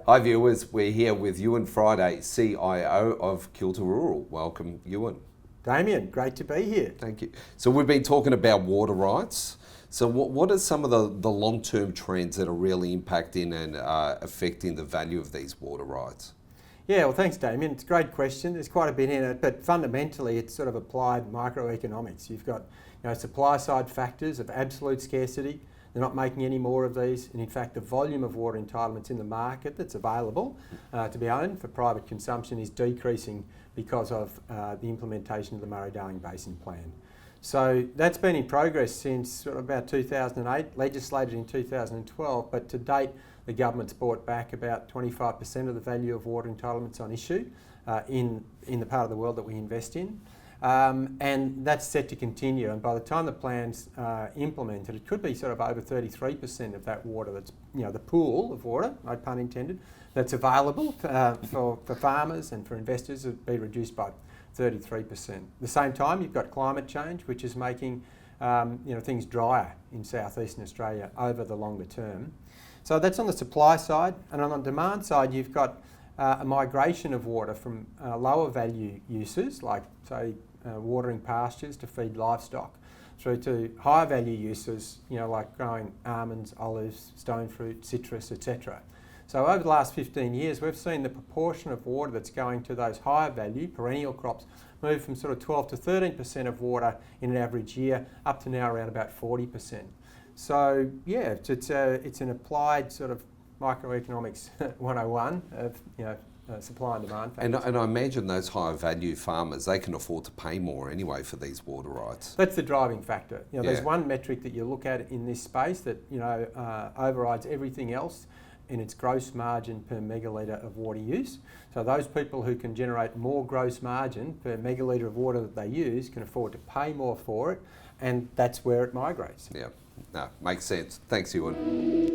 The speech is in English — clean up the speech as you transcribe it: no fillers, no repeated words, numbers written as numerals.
Hi viewers, we're here with Euan Friday, CIO of Kilter Rural. Welcome, Euan. Damian, great to be here. Thank you. So we've been talking about water rights. So what are some of the long-term trends that are really impacting and affecting the value of these water rights? Yeah, well, thanks, Damian. It's a great question. There's quite a bit in it, but fundamentally, it's sort of applied microeconomics. You've got, supply-side factors of absolute scarcity. They're not making any more of these, and in fact, the volume of water entitlements in the market that's available to be owned for private consumption is decreasing because of the implementation of the Murray-Darling Basin Plan. So that's been in progress since sort of about 2008, legislated in 2012, but to date, the government's brought back about 25% of the value of water entitlements on issue in the part of the world that we invest in. And that's set to continue, and by the time the plan's implemented, it could be sort of over 33% of that water that's, the pool of water, no pun intended, that's available for farmers and for investors would be reduced by 33%. At the same time, you've got climate change, which is making things drier in southeastern Australia over the longer term. So that's on the supply side, and on the demand side, you've got a migration of water from lower value uses, like say watering pastures to feed livestock, through to higher value uses, like growing almonds, olives, stone fruit, citrus, etc. So over the last 15 years, we've seen the proportion of water that's going to those higher value perennial crops move from sort of 12 to 13% of water in an average year up to now around about 40%. So yeah, it's an applied sort of microeconomics 101 of supply and demand factors. And I imagine those higher value farmers, they can afford to pay more anyway for these water rights. That's the driving factor. There's one metric that you look at in this space that overrides everything else, and it's gross margin per megalitre of water use. So those people who can generate more gross margin per megalitre of water that they use can afford to pay more for it, and that's where it migrates. Yeah, no, makes sense. Thanks, Euan.